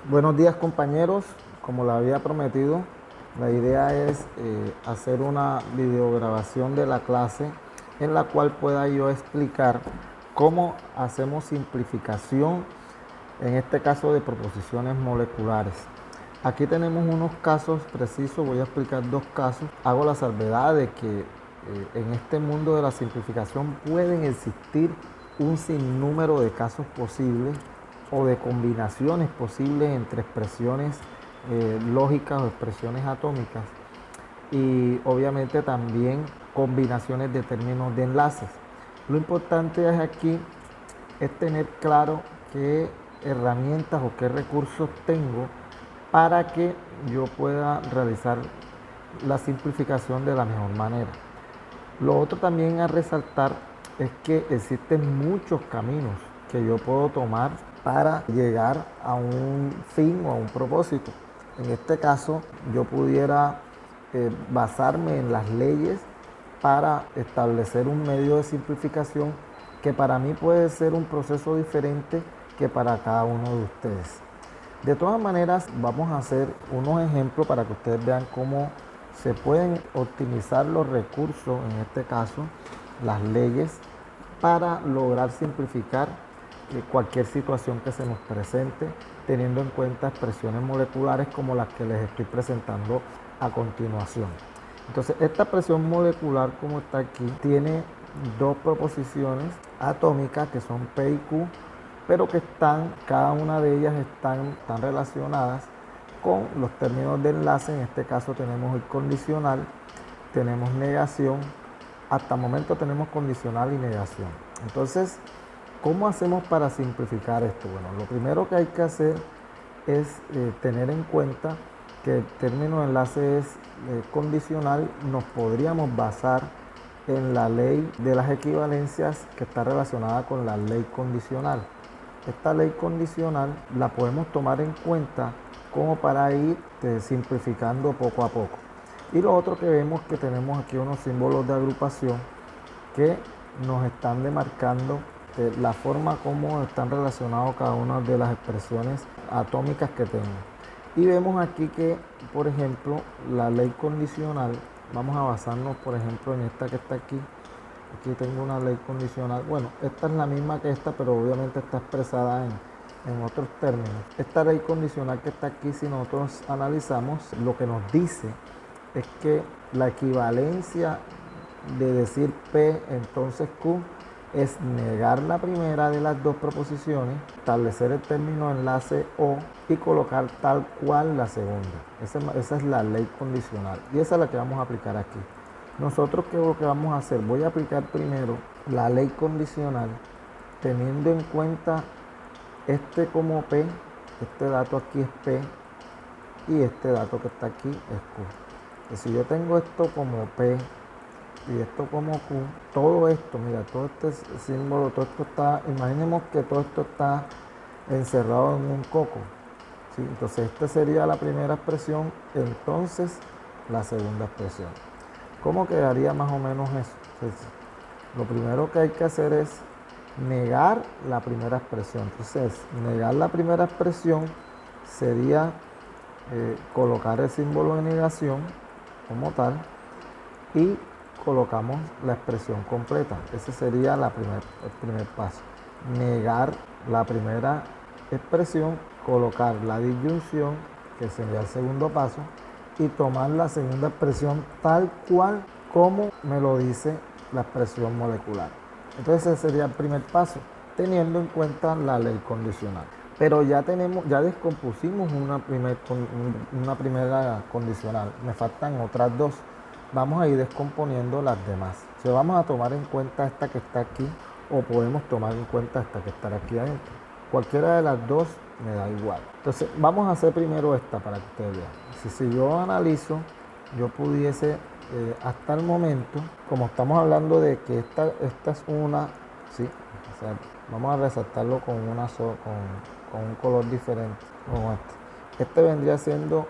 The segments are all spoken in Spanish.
Buenos días compañeros, como lo había prometido, la idea es hacer una videograbación de la clase en la cual pueda yo explicar cómo hacemos simplificación, en este caso de proposiciones moleculares. Aquí tenemos unos casos precisos, voy a explicar dos casos. Hago la salvedad de que en este mundo de la simplificación pueden existir un sinnúmero de casos posibles o de combinaciones posibles entre expresiones lógicas o expresiones atómicas y obviamente también combinaciones de términos de enlaces. Lo importante es aquí es tener claro qué herramientas o qué recursos tengo para que yo pueda realizar la simplificación de la mejor manera. Lo otro también a resaltar es que existen muchos caminos que yo puedo tomar para llegar a un fin o a un propósito. En este caso, yo pudiera basarme en las leyes para establecer un medio de simplificación que para mí puede ser un proceso diferente que para cada uno de ustedes. De todas maneras, vamos a hacer unos ejemplos para que ustedes vean cómo se pueden optimizar los recursos, en este caso las leyes, para lograr simplificar cualquier situación que se nos presente, teniendo en cuenta expresiones moleculares como las que les estoy presentando a continuación. Entonces, esta expresión molecular, como está aquí, tiene dos proposiciones atómicas que son P y Q, pero que cada una de ellas están relacionadas con los términos de enlace. En este caso tenemos el condicional, tenemos negación, hasta el momento tenemos condicional y negación. Entonces, ¿cómo hacemos para simplificar esto? Bueno, lo primero que hay que hacer es tener en cuenta que el término de enlace es condicional. Nos podríamos basar en la ley de las equivalencias que está relacionada con la ley condicional. Esta ley condicional la podemos tomar en cuenta como para ir simplificando poco a poco. Y lo otro que vemos que tenemos aquí unos símbolos de agrupación que nos están demarcando la forma como están relacionados cada una de las expresiones atómicas que tengo. Y vemos aquí que, por ejemplo, la ley condicional, vamos a basarnos, por ejemplo, en esta que está aquí. Aquí tengo una ley condicional. Bueno, esta es la misma que esta, pero obviamente está expresada en otros términos. Esta ley condicional que está aquí, si nosotros analizamos, lo que nos dice es que la equivalencia de decir P, entonces Q, es negar la primera de las dos proposiciones, establecer el término enlace O y colocar tal cual la segunda. Esa es la ley condicional y esa es la que vamos a aplicar aquí. Nosotros, ¿qué es lo que vamos a hacer? Voy a aplicar primero la ley condicional teniendo en cuenta este como P, este dato aquí es P y este dato que está aquí es Q. Y si yo tengo esto como P y esto como Q, todo esto, mira, todo este símbolo, todo esto está, imaginemos que todo esto está encerrado en un coco, ¿sí? Entonces esta sería la primera expresión, entonces la segunda expresión. ¿Cómo quedaría más o menos eso? Entonces, lo primero que hay que hacer es negar la primera expresión. Entonces, negar la primera expresión sería colocar el símbolo de negación como tal y colocamos la expresión completa. Ese sería el primer paso. Negar la primera expresión, colocar la disyunción, que sería el segundo paso, y tomar la segunda expresión tal cual como me lo dice la expresión molecular. Entonces ese sería el primer paso, teniendo en cuenta la ley condicional. Pero ya descompusimos una primera condicional, me faltan otras dos. Vamos a ir descomponiendo las demás. Si vamos a tomar en cuenta esta que está aquí o podemos tomar en cuenta esta que está aquí adentro. Cualquiera de las dos me da igual. Entonces vamos a hacer primero esta para que ustedes vean. Si yo analizo, yo pudiese hasta el momento, como estamos hablando de que esta es una, ¿sí? O sea, vamos a resaltarlo con un color diferente, como este. Este vendría siendo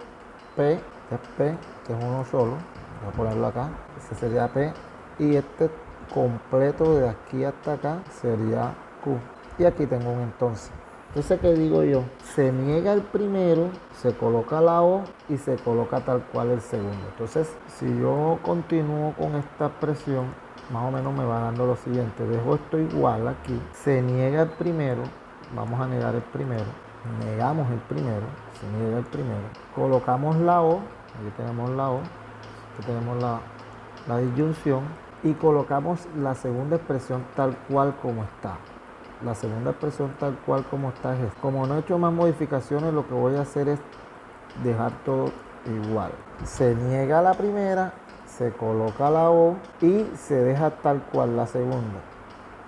P, que es uno solo. Voy a ponerlo acá. Este sería P. Y este completo de aquí hasta acá sería Q. Y aquí tengo un entonces. Entonces, ¿qué digo yo? Se niega el primero, se coloca la O y se coloca tal cual el segundo. Entonces, si yo continúo con esta expresión, más o menos me va dando lo siguiente. Dejo esto igual aquí. Se niega el primero. Vamos a negar el primero. Negamos el primero. Se niega el primero. Colocamos la O. Aquí tenemos la O. Aquí tenemos la disyunción. Y colocamos la segunda expresión tal cual como está. La segunda expresión tal cual como está es esta. Como no he hecho más modificaciones, lo que voy a hacer es dejar todo igual. Se niega la primera, se coloca la O y se deja tal cual la segunda.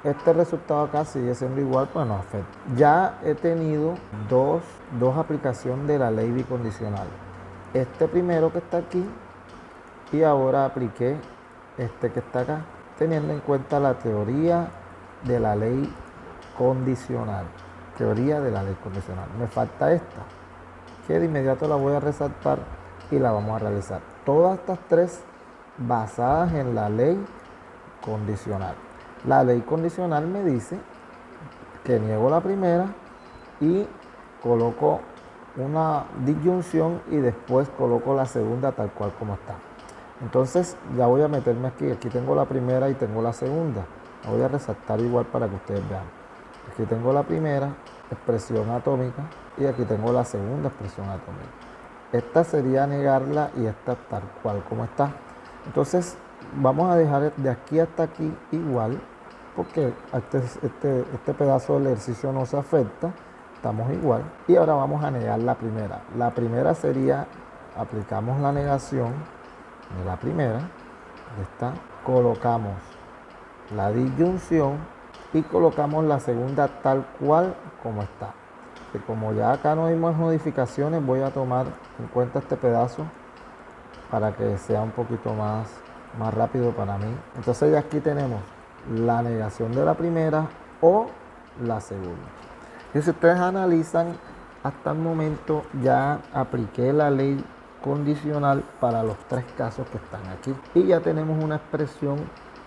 Este resultado acá sigue siendo igual, pues no afecta. Ya he tenido dos aplicaciones de la ley bicondicional. Este primero que está aquí y ahora apliqué este que está acá, teniendo en cuenta la teoría de la ley condicional. Teoría de la ley condicional. Me falta esta, que de inmediato la voy a resaltar y la vamos a realizar. Todas estas tres basadas en la ley condicional. La ley condicional me dice que niego la primera y coloco una disyunción y después coloco la segunda tal cual como está. Entonces ya voy a meterme aquí. Aquí tengo la primera y tengo la segunda. La voy a resaltar igual para que ustedes vean. Aquí tengo la primera expresión atómica y aquí tengo la segunda expresión atómica. Esta sería negarla y esta tal cual como está. Entonces vamos a dejar de aquí hasta aquí igual, porque este pedazo del ejercicio no se afecta, estamos igual. Y ahora vamos a negar la primera. La primera sería, aplicamos la negación de la primera, esta, colocamos la disyunción y colocamos la segunda tal cual como está. Que como ya acá no hay más modificaciones, voy a tomar en cuenta este pedazo para que sea un poquito más rápido para mí. Entonces ya aquí tenemos la negación de la primera o la segunda. Y si ustedes analizan, hasta el momento ya apliqué la ley condicional para los tres casos que están aquí. Y ya tenemos una expresión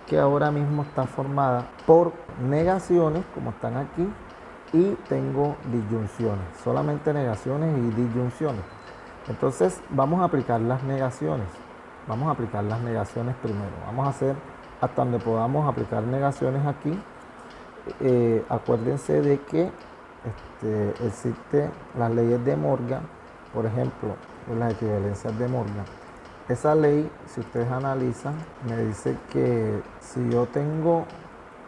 que ahora mismo está formada por negaciones, como están aquí, y tengo disyunciones, solamente negaciones y disyunciones. Entonces vamos a aplicar las negaciones. Vamos a aplicar las negaciones primero. Vamos a hacer hasta donde podamos aplicar negaciones aquí. Acuérdense de que existen las leyes de Morgan, por ejemplo, las equivalencias de Morgan. Esa ley, si ustedes analizan, me dice que si yo tengo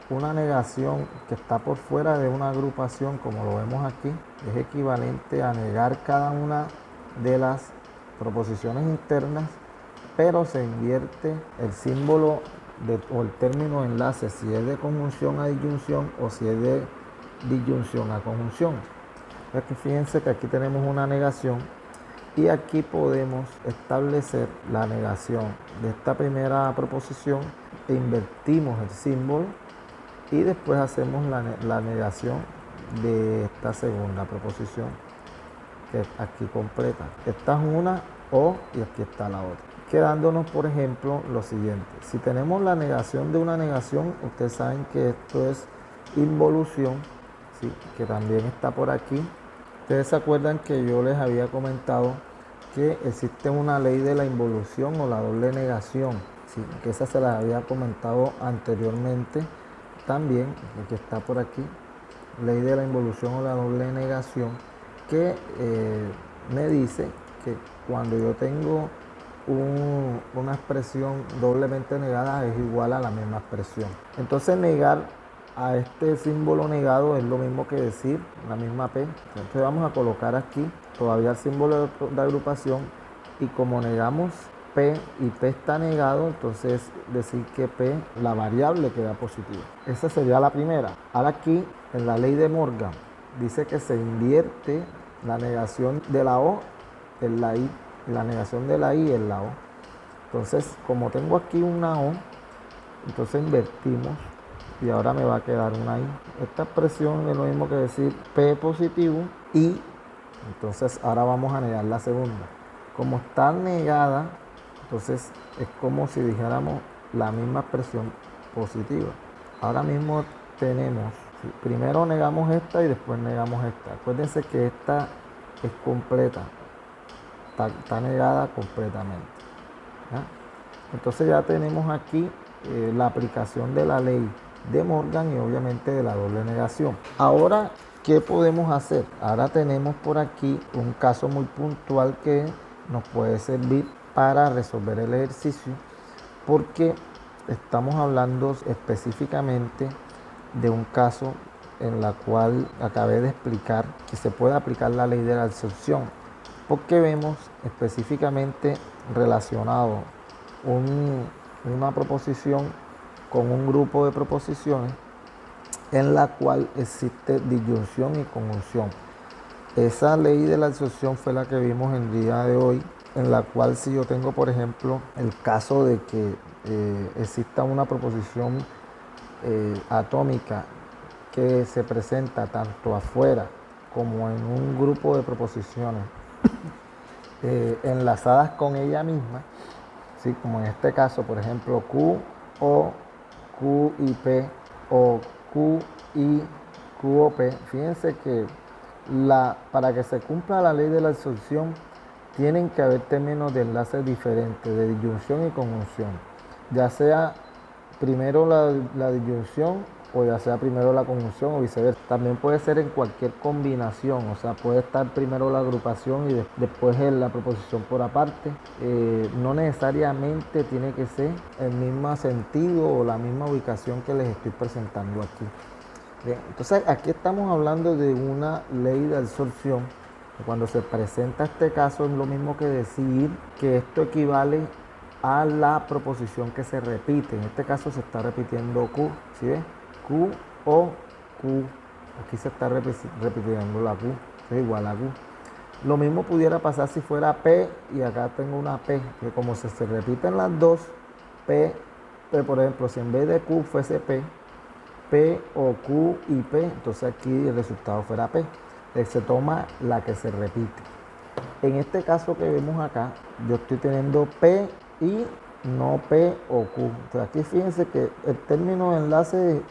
una negación que está por fuera de una agrupación, como lo vemos aquí, es equivalente a negar cada una de las proposiciones internas, pero se invierte el símbolo o el término enlace, si es de conjunción a disyunción o si es de disyunción a conjunción. Aquí fíjense que aquí tenemos una negación y aquí podemos establecer la negación de esta primera proposición e invertimos el símbolo y después hacemos la negación de esta segunda proposición, que aquí completa. Esta es una O y aquí está la otra. Quedándonos, por ejemplo, lo siguiente. Si tenemos la negación de una negación, ustedes saben que esto es involución, ¿sí? Que también está por aquí. Ustedes se acuerdan que yo les había comentado que existe una ley de la involución o la doble negación, ¿sí? Que esa se la había comentado anteriormente también, que está por aquí, ley de la involución o la doble negación, que me dice que cuando yo tengo una expresión doblemente negada es igual a la misma expresión. Entonces negar a este símbolo negado es lo mismo que decir la misma P. Entonces vamos a colocar aquí todavía el símbolo de agrupación y como negamos P y P está negado, entonces decir que P, la variable, queda positiva. Esa sería la primera. Ahora aquí en la ley de Morgan dice que se invierte la negación de la O en la I, la negación de la I en la O. Entonces, como tengo aquí una O, entonces invertimos y ahora me va a quedar una I. Esta expresión es lo mismo que decir P positivo y entonces ahora vamos a negar la segunda. Como está negada, entonces es como si dijéramos la misma expresión positiva. Ahora mismo tenemos ¿sí? Primero negamos esta y después negamos esta. Acuérdense que esta es completa, está negada completamente, ¿ya? Entonces ya tenemos aquí la aplicación de la ley de Morgan y obviamente de la doble negación. Ahora, ¿qué podemos hacer? Ahora tenemos por aquí un caso muy puntual que nos puede servir para resolver el ejercicio, porque estamos hablando específicamente de un caso en la cual acabé de explicar que se puede aplicar la ley de la absorción, porque vemos específicamente relacionado una proposición con un grupo de proposiciones en la cual existe disyunción y conjunción. Esa ley de la absorción fue la que vimos el día de hoy, en la cual si yo tengo, por ejemplo, el caso de que exista una proposición atómica que se presenta tanto afuera como en un grupo de proposiciones enlazadas con ella misma, ¿sí? Como en este caso, por ejemplo, Q o Q y P o Q y Q o P. Fíjense que para que se cumpla la ley de la absorción tienen que haber términos de enlace diferentes, de disyunción y conjunción, ya sea primero la disyunción o ya sea primero la conjunción o viceversa. También puede ser en cualquier combinación, o sea, puede estar primero la agrupación y después la proposición por aparte. No necesariamente tiene que ser el mismo sentido o la misma ubicación que les estoy presentando aquí. Bien, entonces aquí estamos hablando de una ley de absorción. Cuando se presenta este caso es lo mismo que decir que esto equivale a la proposición que se repite. En este caso se está repitiendo Q, ¿sí ves? Q o Q. Aquí se está repitiendo la Q, es igual a Q. Lo mismo pudiera pasar si fuera P y acá tengo una P, que como se repiten las dos, P, por ejemplo, si en vez de Q fuese P o Q y P, entonces aquí el resultado fuera P. Se toma la que se repite. En este caso que vemos acá, yo estoy teniendo P y no P o Q. Entonces aquí fíjense que el término de enlace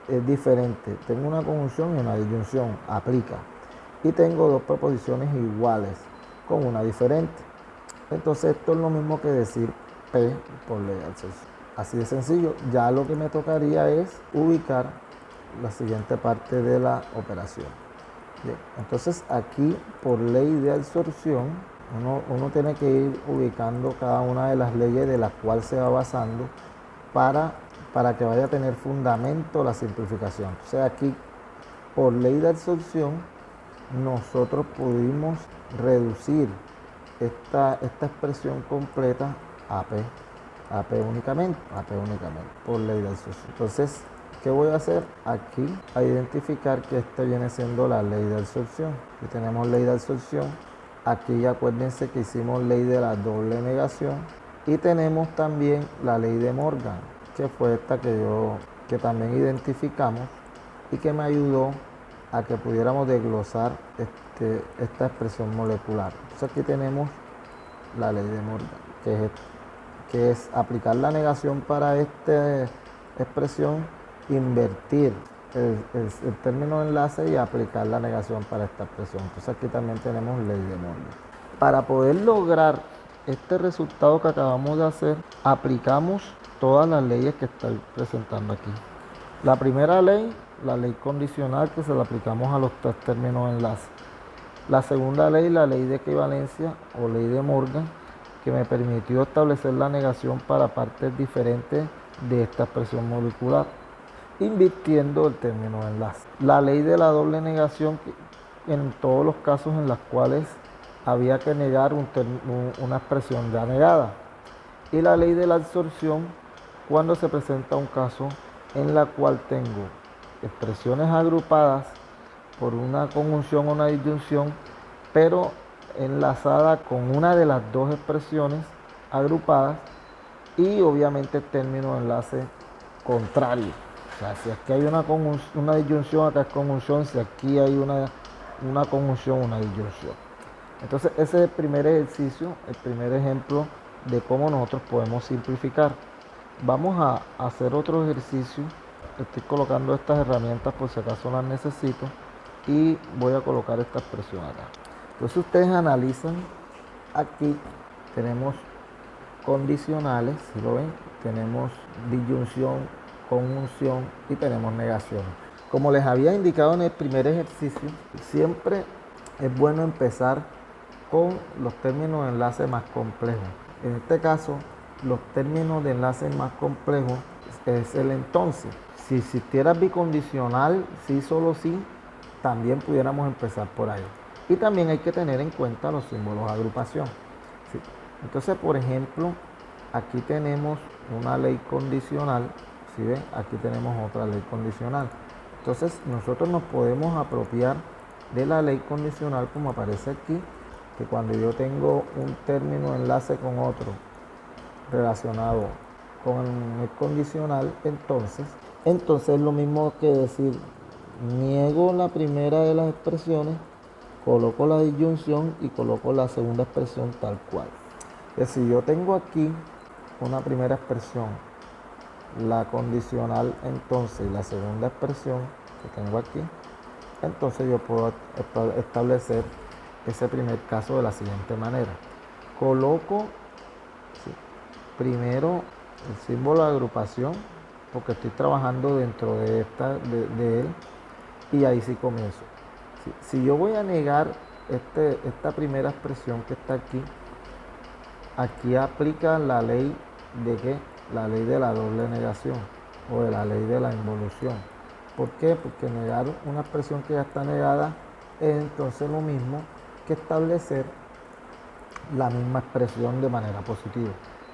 es diferente. Tengo una conjunción y una disyunción, aplica. Y tengo dos proposiciones iguales con una diferente. Entonces esto es lo mismo que decir P por ley de absorción. Así de sencillo. Ya lo que me tocaría es ubicar la siguiente parte de la operación. Bien, entonces aquí por ley de absorción uno tiene que ir ubicando cada una de las leyes de las cuales se va basando para que vaya a tener fundamento la simplificación. Entonces aquí por ley de absorción nosotros pudimos reducir esta expresión completa a P únicamente, por ley de absorción. Entonces, ¿qué voy a hacer? Aquí a identificar que esta viene siendo la ley de absorción. Aquí tenemos ley de absorción. Aquí acuérdense que hicimos ley de la doble negación. Y tenemos también la ley de Morgan, que fue esta que también identificamos y que me ayudó a que pudiéramos desglosar esta expresión molecular. Entonces aquí tenemos la ley de Morgan, que es aplicar la negación para esta expresión, invertir el término de enlace y aplicar la negación para esta expresión. Entonces aquí también tenemos ley de Morgan. Para poder lograr este resultado que acabamos de hacer, aplicamos todas las leyes que estoy presentando aquí. La primera ley, la ley condicional, que se la aplicamos a los tres términos de enlace. La segunda ley, la ley de equivalencia o ley de Morgan, que me permitió establecer la negación para partes diferentes de esta expresión molecular, invirtiendo el término de enlace. La ley de la doble negación, en todos los casos en los cuales había que negar una expresión ya negada. Y la ley de la absorción, cuando se presenta un caso en la cual tengo expresiones agrupadas por una conjunción o una disyunción, pero enlazada con una de las dos expresiones agrupadas y obviamente el término de enlace contrario. O sea, si aquí hay una disyunción, acá es conjunción; si aquí hay una conjunción, una disyunción. Entonces ese es el primer ejercicio, el primer ejemplo de cómo nosotros podemos simplificar. Vamos a hacer otro ejercicio Estoy colocando estas herramientas por si acaso las necesito y voy a colocar esta expresión acá. Entonces ustedes analizan, aquí tenemos condicionales, si lo ven, tenemos disyunción, conjunción y tenemos negación. Como les había indicado en el primer ejercicio, siempre es bueno empezar con los términos de enlace más complejos. En este caso, los términos de enlace más complejos es el entonces. Si existiera bicondicional, sí, solo sí, también pudiéramos empezar por ahí. Y también hay que tener en cuenta los símbolos de agrupación. ¿Sí? Entonces, por ejemplo, aquí tenemos una ley condicional. ¿Sí ven? Aquí tenemos otra ley condicional. Entonces, nosotros nos podemos apropiar de la ley condicional como aparece aquí, que cuando yo tengo un término de enlace con otro relacionado con el condicional, entonces es lo mismo que decir, niego la primera de las expresiones, coloco la disyunción y coloco la segunda expresión tal cual. Es decir, yo tengo aquí una primera expresión, la condicional entonces, y la segunda expresión que tengo aquí, entonces yo puedo establecer ese primer caso de la siguiente manera. Coloco, ¿sí?, primero el símbolo de agrupación, porque estoy trabajando dentro de él, y ahí sí comienzo. Si yo voy a negar esta primera expresión que está aquí aplica la ley de ¿qué? La ley de la doble negación o de la ley de la involución. ¿Por qué? Porque negar una expresión que ya está negada es entonces lo mismo que establecer la misma expresión de manera positiva.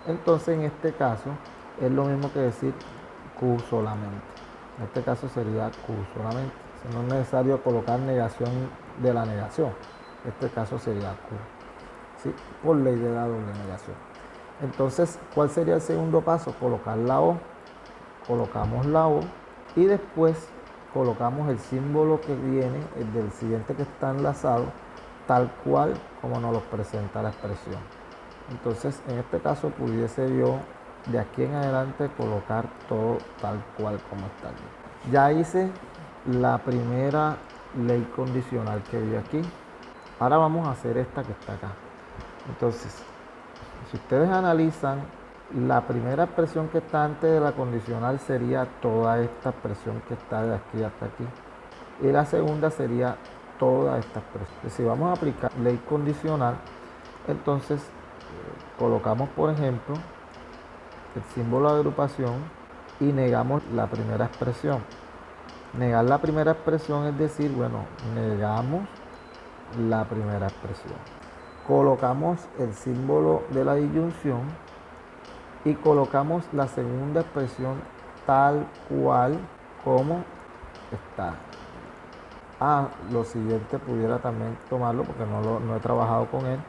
Entonces en este caso es lo mismo que decir Q solamente. En este caso sería Q solamente. No es necesario colocar negación de la negación. En este caso sería Q. ¿Sí? Por ley de la doble negación. Entonces, ¿cuál sería el segundo paso? Colocar la O. Colocamos la O y después colocamos el símbolo que viene, el del siguiente que está enlazado, tal cual como nos lo presenta la expresión. Entonces, en este caso pudiese yo de aquí en adelante colocar todo tal cual como está aquí. Ya hice la primera ley condicional que vi aquí. Ahora vamos a hacer esta que está acá. Entonces, si ustedes analizan, la primera expresión que está antes de la condicional sería toda esta expresión que está de aquí hasta aquí. Y la segunda sería toda esta expresión. Si vamos a aplicar ley condicional, entonces colocamos, por ejemplo, el símbolo de agrupación y negamos la primera expresión. Negar la primera expresión es decir, bueno, negamos la primera expresión. Colocamos el símbolo de la disyunción y colocamos la segunda expresión tal cual como está. Lo siguiente pudiera también tomarlo porque no he trabajado con él.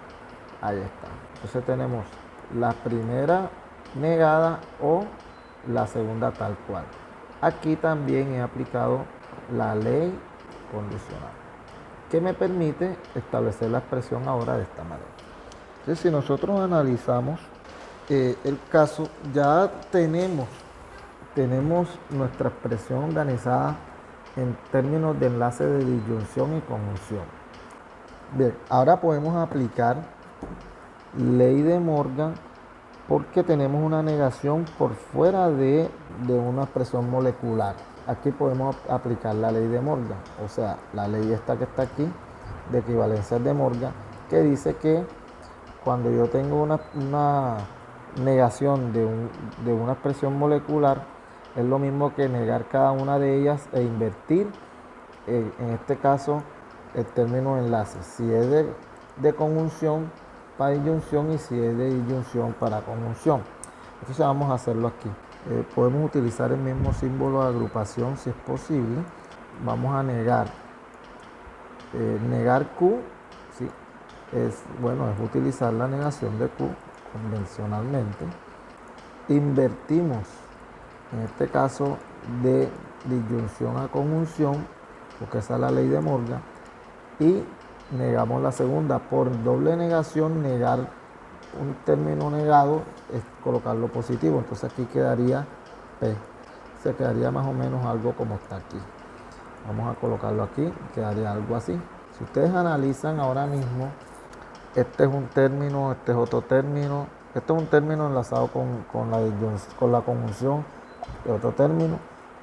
Ahí está. Entonces tenemos la primera negada o la segunda tal cual. Aquí también he aplicado la ley condicional, que me permite establecer la expresión ahora de esta manera. Entonces, si nosotros analizamos el caso, ya tenemos nuestra expresión organizada en términos de enlace de disyunción y conjunción. Bien, ahora podemos aplicar ley de Morgan porque tenemos una negación por fuera de una expresión molecular. Aquí podemos aplicar la ley de Morgan, o sea, la ley esta que está aquí, de equivalencias de Morgan, que dice que cuando yo tengo una negación de una expresión molecular, es lo mismo que negar cada una de ellas e invertir, en este caso, el término enlace. Si es de conjunción para disyunción y si es de disyunción para conjunción. Entonces vamos a hacerlo aquí. Podemos utilizar el mismo símbolo de agrupación si es posible. Vamos a negar Q, ¿sí? Es utilizar la negación de Q convencionalmente. Invertimos, en este caso, de disyunción a conjunción, porque esa es la ley de Morgan, y negamos la segunda. Por doble negación, negar un término negado es colocarlo positivo, entonces aquí quedaría P. se quedaría más o menos algo como está aquí. Vamos a colocarlo aquí, quedaría algo así. Si ustedes analizan ahora mismo, este es un término, este es otro término, este es un término enlazado con la conjunción de otro término.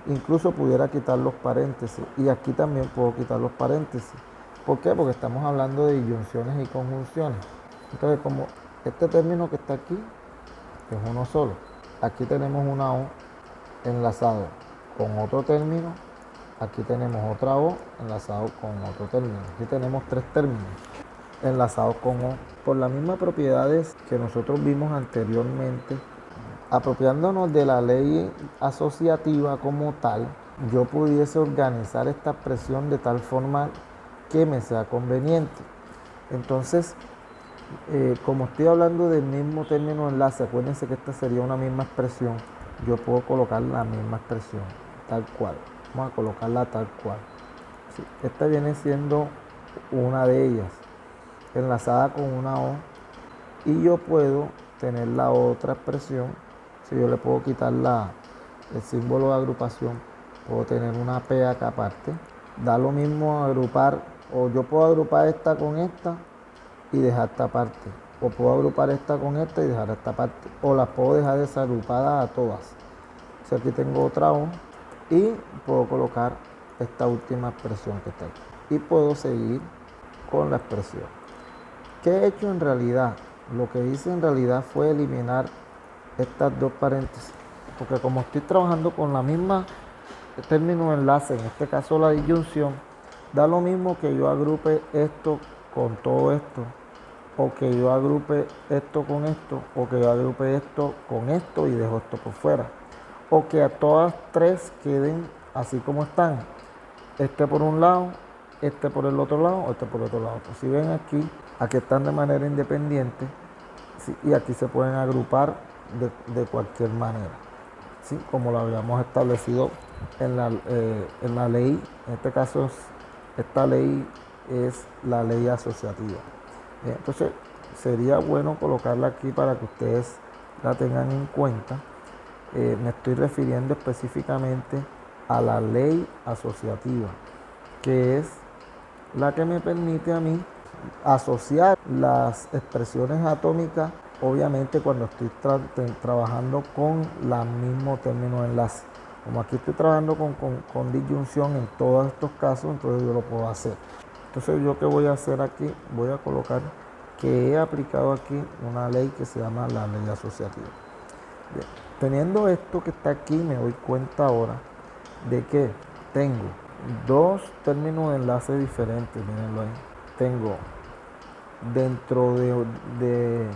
Incluso pudiera quitar los paréntesis y aquí también puedo quitar los paréntesis. ¿Por qué? Porque estamos hablando de disyunciones y conjunciones. Entonces, como este término que está aquí es uno solo, aquí tenemos una O enlazado con otro término, aquí tenemos otra O enlazado con otro término. Aquí tenemos tres términos enlazados con O por las mismas propiedades que nosotros vimos anteriormente. Apropiándonos de la ley asociativa como tal, yo pudiese organizar esta expresión de tal forma que me sea conveniente. Entonces, como estoy hablando del mismo término enlace, acuérdense que esta sería una misma expresión, yo puedo colocar la misma expresión, tal cual. Vamos a colocarla tal cual. Sí, esta viene siendo una de ellas, enlazada con una O, y yo puedo tener la otra expresión. Si yo le puedo quitar el símbolo de agrupación, puedo tener una P acá aparte. Da lo mismo agrupar, o yo puedo agrupar esta con esta y dejar esta parte, o puedo agrupar esta con esta y dejar esta parte, o las puedo dejar desagrupadas a todas. Si aquí tengo otra O y puedo colocar esta última expresión que está aquí y puedo seguir con la expresión. ¿Qué he hecho en realidad? Lo que hice en realidad fue eliminar estas dos paréntesis, porque como estoy trabajando con la misma término enlace, en este caso la disyunción, da lo mismo que yo agrupe esto con todo esto, o que yo agrupe esto con esto, o que yo agrupe esto con esto y dejo esto por fuera, o que a todas tres queden así como están, este por un lado, este por el otro lado, este por el otro lado. Pues si ven aquí están de manera independiente, ¿sí? Y aquí se pueden agrupar de cualquier manera, ¿sí? Como lo habíamos establecido en la ley. En este caso esta ley es la ley asociativa. Entonces sería bueno colocarla aquí para que ustedes la tengan en cuenta. Me estoy refiriendo específicamente a la ley asociativa, que es la que me permite a mí asociar las expresiones atómicas, obviamente cuando estoy trabajando con el mismo término de enlace. Como aquí estoy trabajando con disyunción en todos estos casos, entonces yo lo puedo hacer. Entonces yo qué voy a hacer aquí, voy a colocar que he aplicado aquí una ley que se llama la ley asociativa. Bien. Teniendo esto que está aquí, me doy cuenta ahora de que tengo dos términos de enlace diferentes, mírenlo ahí. Tengo dentro de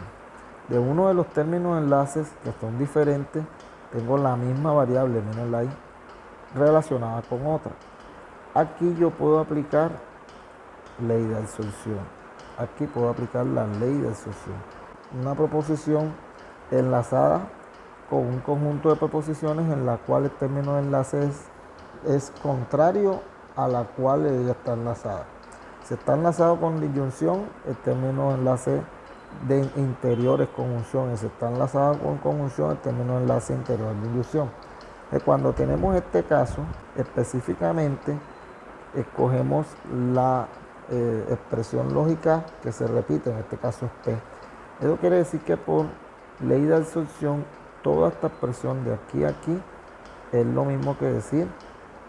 uno de los términos de enlaces que son diferentes, tengo la misma variable, mírenla ahí, relacionada con otra. Aquí yo puedo aplicar ley de absorción. Aquí puedo aplicar la ley de absorción. Una proposición enlazada con un conjunto de proposiciones en la cual el término de enlace es contrario a la cual ella está enlazada. Si está enlazado con disyunción, el término de enlace de interior es conjunción. Y si está enlazado con conjunción, el término de enlace interior es disyunción. Cuando tenemos este caso, específicamente escogemos la expresión lógica que se repite, en este caso es P. Eso quiere decir que por ley de absorción, toda esta expresión de aquí a aquí es lo mismo que decir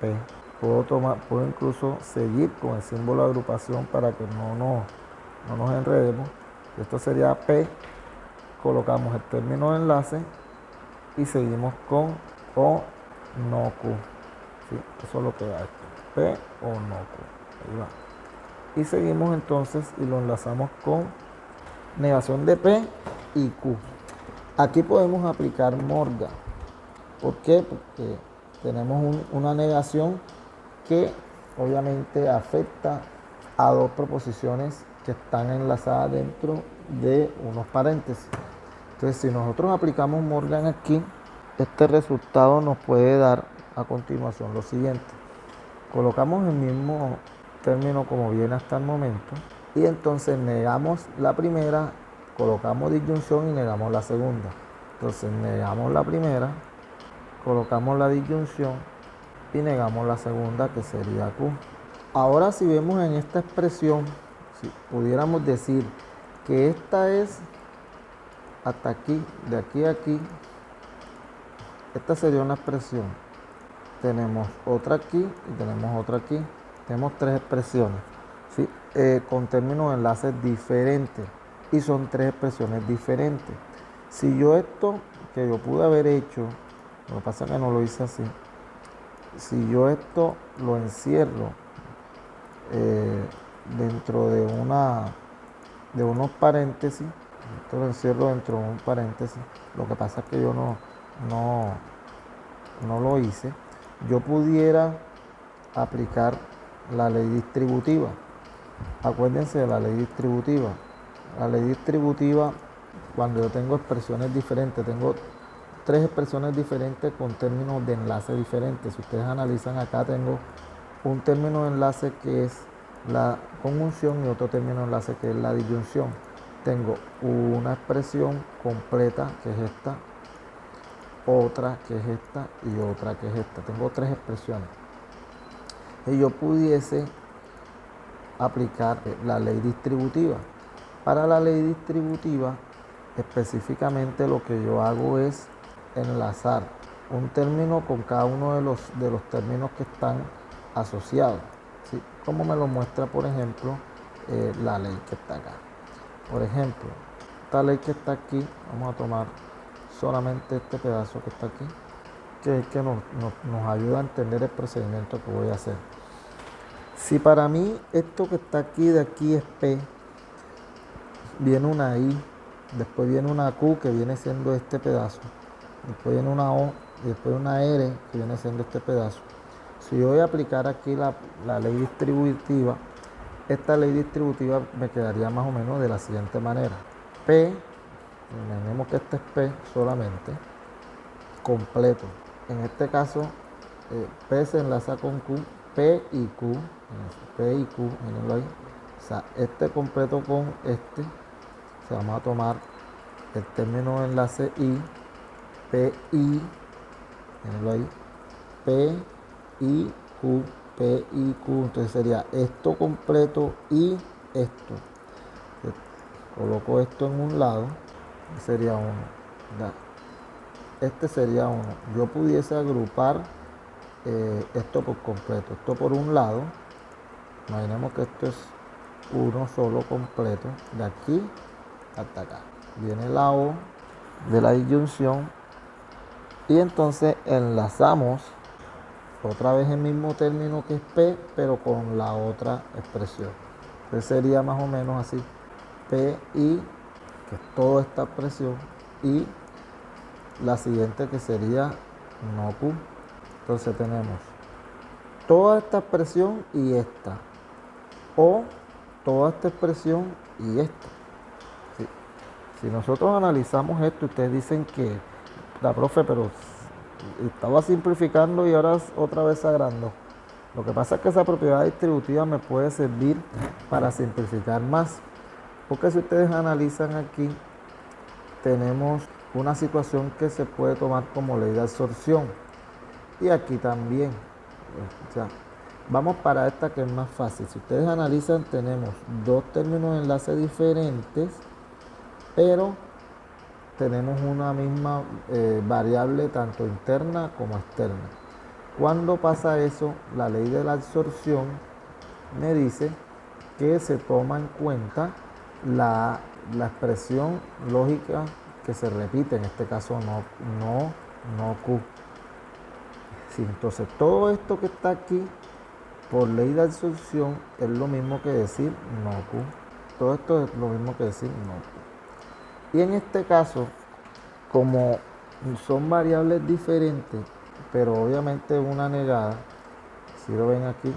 P. Puedo incluso seguir con el símbolo de agrupación para que no nos enredemos. Esto sería P, colocamos el término de enlace y seguimos con O no Q. ¿Sí? Eso es lo que da esto, P o no Q. Ahí va. Y seguimos entonces y lo enlazamos con negación de P y Q. Aquí podemos aplicar Morgan. ¿Por qué? Porque tenemos una negación que obviamente afecta a dos proposiciones que están enlazadas dentro de unos paréntesis. Entonces, si nosotros aplicamos Morgan aquí, este resultado nos puede dar a continuación lo siguiente. Colocamos el mismo término como viene hasta el momento y entonces negamos la primera, colocamos disyunción y negamos la segunda. Entonces negamos la primera colocamos la disyunción y negamos la segunda, que sería Q. Ahora, si vemos en esta expresión, si pudiéramos decir que esta es hasta aquí, de aquí a aquí, esta sería una expresión. Tenemos otra aquí y tenemos otra aquí. Tenemos tres expresiones, ¿sí? Con términos de enlaces diferentes, y son tres expresiones diferentes. Si yo esto que yo pude haber hecho, lo que pasa es que no lo hice así, si yo esto lo encierro dentro de unos paréntesis, esto lo encierro dentro de un paréntesis, lo que pasa es que yo no lo hice, yo pudiera aplicar la ley distributiva. Acuérdense de la ley distributiva. La ley distributiva, cuando yo tengo expresiones diferentes, tengo tres expresiones diferentes con términos de enlace diferentes. Si ustedes analizan acá, tengo un término de enlace que es la conjunción y otro término de enlace que es la disyunción. Tengo una expresión completa, que es esta, otra que es esta y otra que es esta. Tengo tres expresiones. Y yo pudiese aplicar la ley distributiva. Para la ley distributiva, específicamente lo que yo hago es enlazar un término con cada uno de los términos que están asociados, ¿sí? Como me lo muestra, por ejemplo, la ley que está acá. Por ejemplo, esta ley que está aquí, vamos a tomar solamente este pedazo que está aquí, que es que nos ayuda a entender el procedimiento que voy a hacer. Si para mí esto que está aquí de aquí es P, viene una I, después viene una Q, que viene siendo este pedazo, después viene una O y después una R, que viene siendo este pedazo. Si yo voy a aplicar aquí la ley distributiva, esta ley distributiva me quedaría más o menos de la siguiente manera. P, imaginemos que este es P solamente, completo. En este caso, P se enlaza con Q, P y Q, mírenlo ahí. O sea, este completo con este, o sea, vamos a tomar el término de enlace I, PI, mírenlo ahí, P, I, Q, P, I, Q. Entonces sería esto completo y esto. Coloco esto en un lado, sería uno. Este sería uno. Yo pudiese agrupar esto por completo. Esto por un lado. Imaginemos que esto es uno solo completo. De aquí hasta acá. Viene la O de la disyunción. Y entonces enlazamos otra vez el mismo término que es P, pero con la otra expresión. Entonces sería más o menos así. P, I, que es toda esta expresión. Y la siguiente, que sería no Q. Entonces tenemos toda esta expresión y esta, o toda esta expresión y esta. ¿Sí? Si nosotros analizamos esto, ustedes dicen que la profe, pero estaba simplificando y ahora otra vez agrandó. Lo que pasa es que esa propiedad distributiva me puede servir para simplificar más, porque si ustedes analizan aquí, tenemos una situación que se puede tomar como ley de absorción, y aquí también. O sea, vamos para esta, que es más fácil. Si ustedes analizan, tenemos dos términos de enlace diferentes, pero tenemos una misma variable tanto interna como externa. Cuando pasa eso, la ley de la absorción me dice que se toma en cuenta la expresión lógica que se repite, en este caso no Q. Sí, entonces todo esto que está aquí por ley de absorción es lo mismo que decir no Q. Todo esto es lo mismo que decir no Q. Y en este caso, como son variables diferentes, pero obviamente una negada, si lo ven aquí,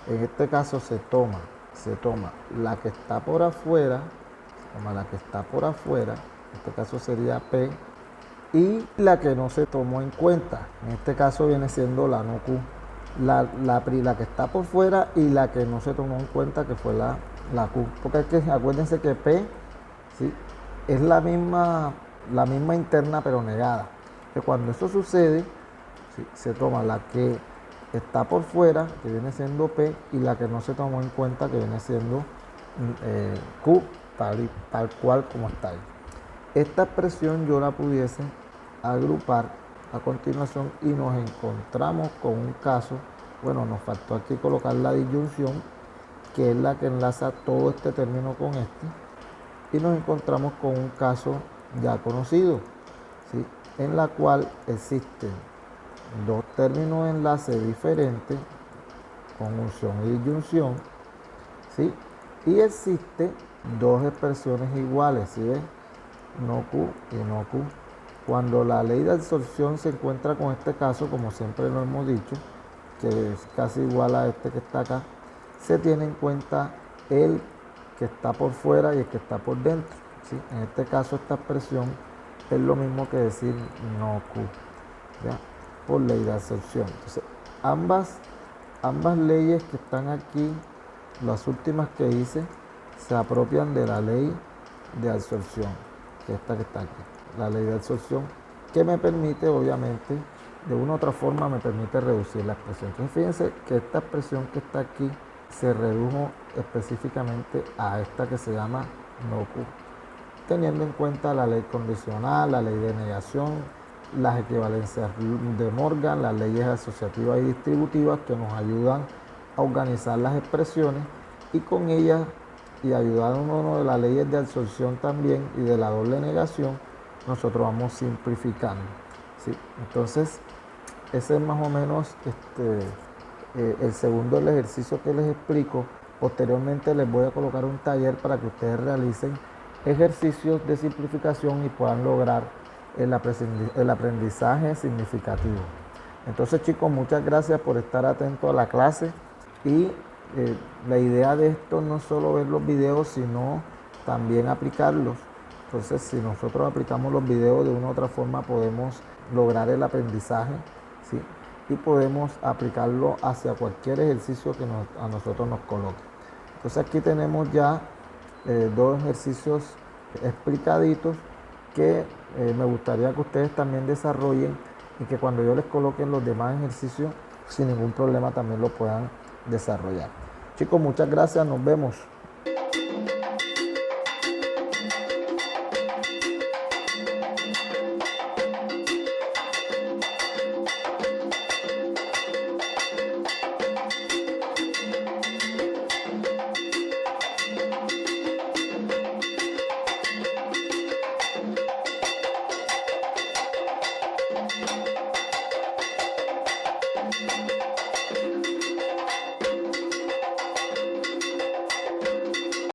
en este caso se toma la que está por afuera, en este caso sería P, y la que no se tomó en cuenta, en este caso viene siendo la no Q, la que está por fuera y la que no se tomó en cuenta, que fue la Q, porque es que acuérdense que P, ¿sí?, es la misma interna pero negada. Que cuando eso sucede, ¿sí?, se toma la que está por fuera, que viene siendo P, y la que no se tomó en cuenta, que viene siendo Q, tal cual como está ahí. Esta expresión yo la pudiese agrupar a continuación y nos encontramos con un caso. Bueno, nos faltó aquí colocar la disyunción, que es la que enlaza todo este término con este, y nos encontramos con un caso ya conocido, ¿sí?, en la cual existen dos términos de enlace diferentes, conjunción y disyunción, ¿sí?, y existen dos expresiones iguales, ¿sí ven? No Q y no Q. Cuando la ley de absorción se encuentra con este caso, como siempre lo hemos dicho, que es casi igual a este que está acá, se tiene en cuenta el que está por fuera y el que está por dentro, ¿sí? En este caso esta expresión es lo mismo que decir no Q, ¿ya?, por ley de absorción. Entonces, ambas leyes que están aquí, las últimas que hice, se apropian de la ley de absorción, que es esta que está aquí, la ley de absorción, que me permite, obviamente, de una u otra forma me permite reducir la expresión. Entonces fíjense que esta expresión que está aquí se redujo específicamente a esta que se llama no Q, teniendo en cuenta la ley condicional, la ley de negación, las equivalencias de Morgan, las leyes asociativas y distributivas que nos ayudan a organizar las expresiones, y con ellas, y ayudándonos de las leyes de absorción también y de la doble negación, nosotros vamos simplificando, ¿sí? Entonces, ese es más o menos el segundo del ejercicio que les explico. Posteriormente les voy a colocar un taller para que ustedes realicen ejercicios de simplificación y puedan lograr el aprendizaje significativo. Entonces, chicos, muchas gracias por estar atentos a la clase, y la idea de esto no es solo ver los videos, sino también aplicarlos. Entonces, si nosotros aplicamos los videos de una u otra forma, podemos lograr el aprendizaje, ¿sí?, y podemos aplicarlo hacia cualquier ejercicio que a nosotros nos coloque. Entonces, aquí tenemos ya dos ejercicios explicaditos que me gustaría que ustedes también desarrollen, y que cuando yo les coloque los demás ejercicios, sin ningún problema también lo puedan desarrollar. Chicos, muchas gracias, nos vemos.